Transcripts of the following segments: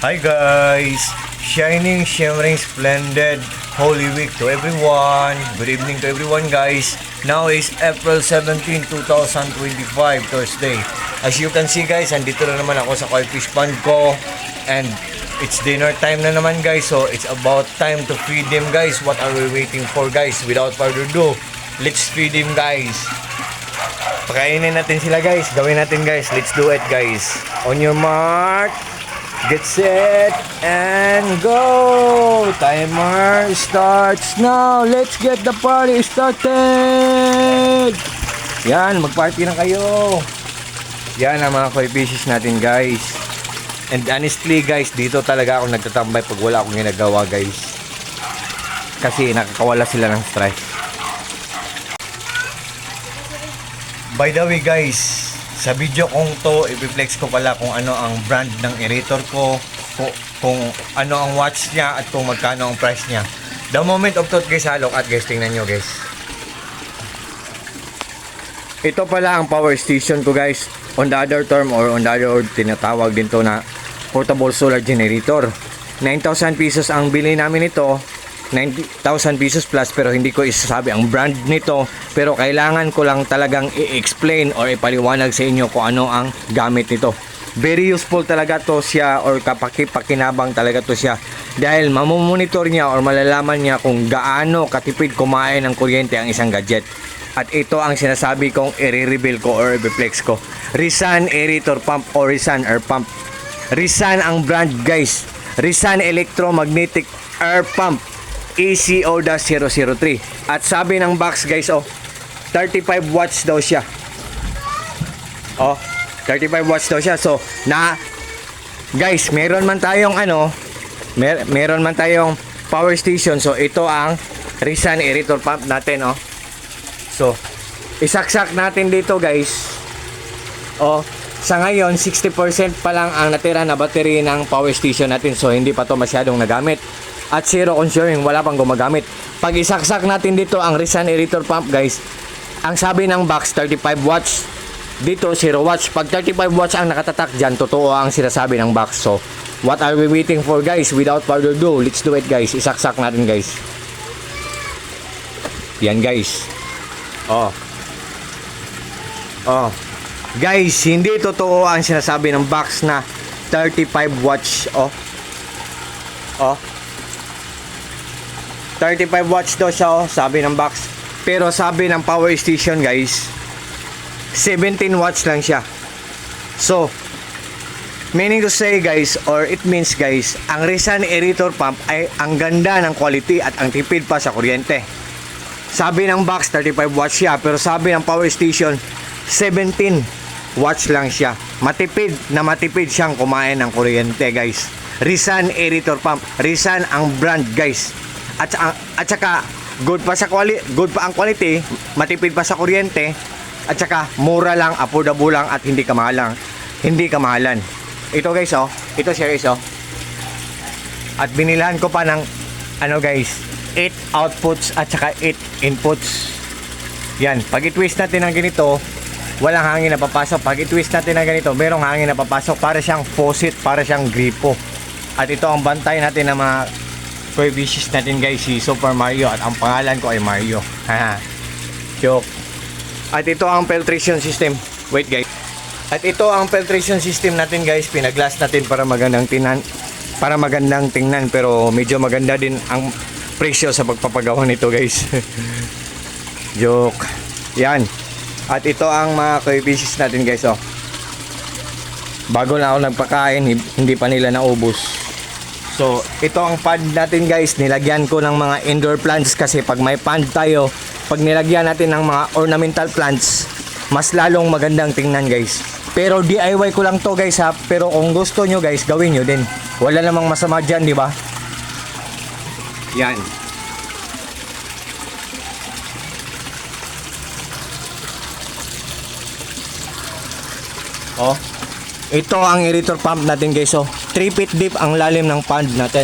Hi guys! Shining, shimmering, splendid Holy Week to everyone. Good evening to everyone guys. Now is April 17, 2025, Thursday. As you can see guys, andito na naman ako sa koi fish pond ko. And it's dinner time na naman guys. So it's about time to feed them guys. What are we waiting for guys? Without further ado, let's feed them guys. Pakainin natin sila guys. Gawin natin guys. Let's do it guys. On your mark. Get set and go! Timer starts now! Let's get the party started! Yan, mag-party na kayo! Yan ang mga koi fishes natin guys. And honestly guys, dito talaga ako nagtatambay pag wala akong ginagawa guys. Kasi nakakawala sila ng stress. By the way guys, sa video kong to, i-flex ko pala kung ano ang brand ng aerator ko, kung ano ang watch niya at kung magkano ang price niya. The moment of truth guys, halok at guys, tingnan nyo guys. Ito pala ang power station ko guys. On the other term or on the other word, tinatawag din to na portable solar generator. 9,000 pesos ang bili namin ito. 90,000 pesos plus, pero hindi ko isasabi ang brand nito, pero kailangan ko lang talagang i-explain or ipaliwanag sa inyo kung ano ang gamit nito. Very useful talaga to siya, or kapakipakinabang talaga to siya, dahil mamomonitor niya or malalaman niya kung gaano katipid kumain ng kuryente ang isang gadget. At ito ang sinasabi kong i-reveal ko or i-flex ko. Rizan aerator pump or Rizan air pump. Rizan ang brand guys. Rizan electromagnetic air pump ECO-003. At sabi ng box guys, 35 watts daw siya. 35 watts daw siya. So, guys, meron man tayong meron man tayong power station. So, ito ang Rizan aerator pump natin, So, isaksak natin dito guys. Sa ngayon, 60% pa lang ang natira na battery ng power station natin. So, hindi pa to masyadong nagamit. At zero consuming, wala pang gumagamit. Pag isaksak natin dito ang Rizan aerator pump guys, ang sabi ng box 35 watts, dito 0 watts. Pag 35 watts ang nakatatak dyan, totoo ang sinasabi ng box. So what are we waiting for guys? Without further ado, let's do it guys. Isaksak natin guys. Yan guys. Guys, hindi totoo ang sinasabi ng box na 35 watts. 35 watts daw siya, sabi ng box. Pero sabi ng power station guys, 17 watts lang siya. So, meaning to say guys, or it means guys, ang Rizan aerator pump ay ang ganda ng quality at ang tipid pa sa kuryente. Sabi ng box 35 watts siya, pero sabi ng power station 17 watts lang siya. Matipid na matipid siyang kumain ng kuryente guys. Rizan aerator pump. Rizan ang brand guys. At saka good pa ang quality, matipid pa sa kuryente, at saka mura lang, affordable lang, at hindi kamahalan. Ito guys, ito siya guys, At binilahan ko pa ng guys, 8 outputs at saka 8 inputs. Yan, pag i-twist natin ng ganito, walang hangin na papasok. Pag i-twist natin ng ganito, merong hangin na papasok, para siyang faucet, para siyang gripo. At ito ang bantay natin ng mga koi fishes natin guys, si Super Mario, at ang pangalan ko ay Mario. Joke. At ito ang filtration system. Wait guys. At ito ang filtration system natin guys. Pinaglass natin para magandang tingnan, pero medyo maganda din ang presyo sa pagpapagawa nito guys. Joke. Yan. At ito ang mga koi fishes natin guys, Bago na ako nagpakain, hindi pa nila naubos. So, ito ang pond natin guys. Nilagyan ko ng mga indoor plants, kasi pag may pond tayo, pag nilagyan natin ng mga ornamental plants, mas lalong magandang tingnan guys. Pero DIY ko lang to guys pero kung gusto nyo guys, gawin nyo din. Wala namang masama dyan, di ba? Yan. Ito ang aerator pump natin guys, 3 feet deep ang lalim ng pond natin.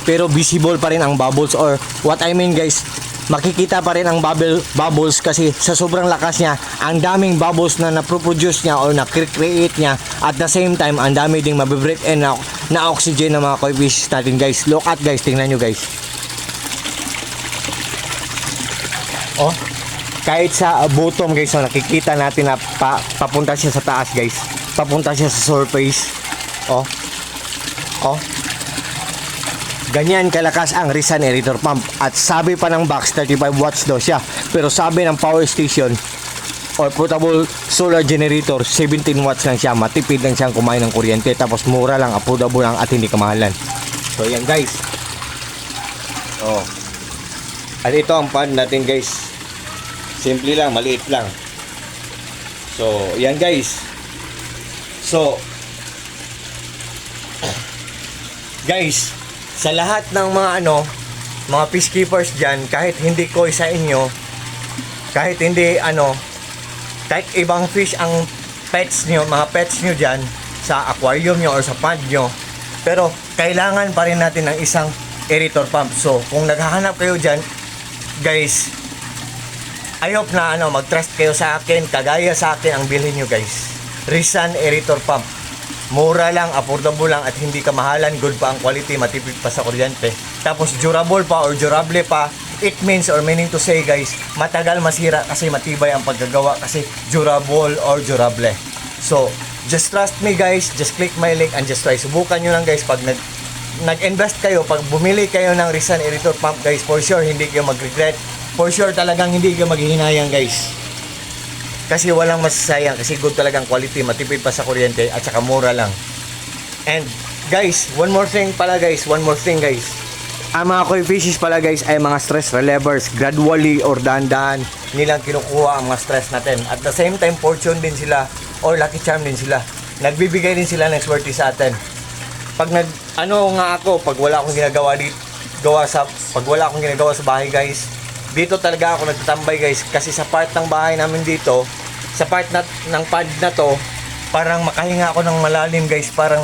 Pero visible pa rin ang bubbles, or what I mean guys, makikita pa rin ang bubbles kasi sa sobrang lakas niya, ang daming bubbles na na-produce niya or na-create niya. At the same time, ang dami ding mabibreathe in na oxygen ng mga koi fish natin guys. Look at guys, tingnan nyo guys. Oh, kahit sa bottom guys, so nakikita natin na papunta siya sa taas guys. Papunta siya sa surface. Oh. Oh. Ganyan kalakas ang Rizan aerator pump. At sabi pa ng box, 35 watts daw siya. Pero sabi ng power station or portable solar generator, 17 watts lang siya. Matipid lang siyang kumain ng kuryente. Tapos mura lang, affordable lang at hindi kamahalan. So yan guys. Oh. At ito ang pad natin guys. Simple lang, maliit lang. So yan guys. So guys, sa lahat ng mga fish keepers dyan, kahit hindi koi sa inyo, kahit hindi kahit ibang fish ang pets nyo, mga pets nyo dyan, sa aquarium nyo or sa pond nyo, pero kailangan pa rin natin ng isang aerator pump. So, kung naghahanap kayo dyan, guys, I hope na mag-trust kayo sa akin, kagaya sa akin ang bilhin nyo guys. Rizan aerator pump. Mura lang, affordable lang at hindi kamahalan, good pa ang quality, matipid pa sa kuryente. Tapos durable pa or durable pa. It means or meaning to say guys, matagal masira kasi matibay ang paggagawa kasi durable or durable. So, just trust me guys, just click my link and just try. Subukan nyo lang guys pag nag-invest kayo, pag bumili kayo ng Rizan aerator pump guys, for sure hindi kayo mag-regret. For sure talagang hindi kayo maghihinayang guys. Kasi walang masasayang, kasi good talagang quality, matipid pa sa kuryente at saka mura lang. And guys, one more thing guys. Ang mga koi fishes pala guys ay mga stress relievers. Gradually or dahan-dahan nilang kinukuha ang mga stress natin. At the same time, fortune din sila or lucky charm din sila. Nagbibigay din sila ng swerte sa atin. Pag pag wala akong ginagawa pag wala akong ginagawa sa bahay guys, dito talaga ako nagtatambay guys, kasi sa part ng bahay namin dito, sa part ng pad na to, parang makahinga ako ng malalim guys, parang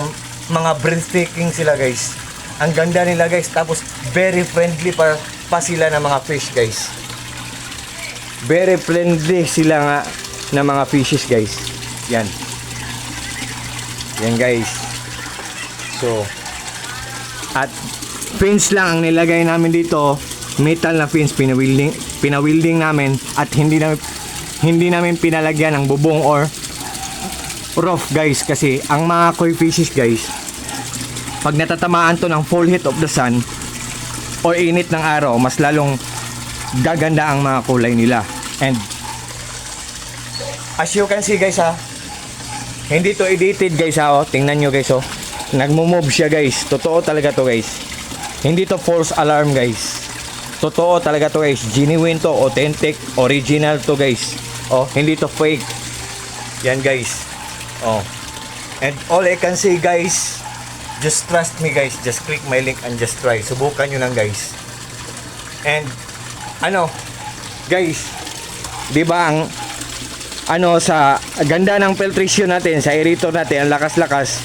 mga breathtaking sila guys. Ang ganda nila guys, tapos very friendly pa sila ng mga fish guys. Very friendly sila nga ng mga fishes guys. Yan. Yan guys. So, at fins lang ang nilagay namin dito. Metal na fins, pinawilding namin at hindi namin pinalagyan ng bubong or roof guys, kasi ang mga koi fishes guys, pag natatamaan to ng full heat of the sun or init ng araw, mas lalong gaganda ang mga kulay nila. And as you can see guys hindi to edited guys tingnan nyo guys nagmo-move siya guys, totoo talaga to guys, hindi to false alarm guys. Totoo talaga to guys, genuine to, authentic, original to guys. Hindi to fake. Yan guys. And all I can say guys, just trust me guys, just click my link and just try. Subukan nyo lang guys. And guys, di ba ang sa ganda ng filtration natin, sa aerator natin, ang lakas-lakas,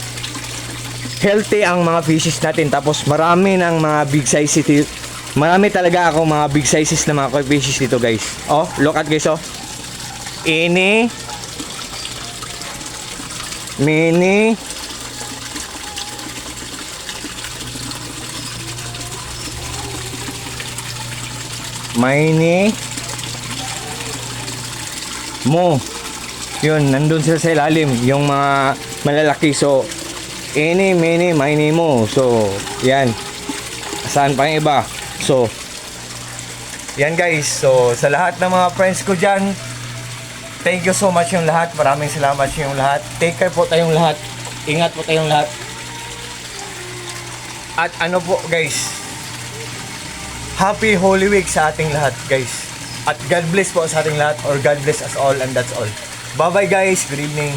healthy ang mga fishes natin. Tapos marami ng mga big size Marami talaga ako mga big sizes na mga koi fishes dito guys. Look at guys ini mini mo. Yun, nandun sila sa ilalim, yung mga malalaki. So, ini mini mo. So, yan. Saan pa yung iba? So, yan guys. So, sa lahat ng mga friends ko dyan, thank you so much yung lahat. Maraming salamat yung lahat. Take care po tayong lahat. Ingat po tayong lahat. At po guys, Happy Holy Week sa ating lahat guys. At God bless po sa ating lahat, or God bless us all, and that's all. Bye bye guys. Good evening.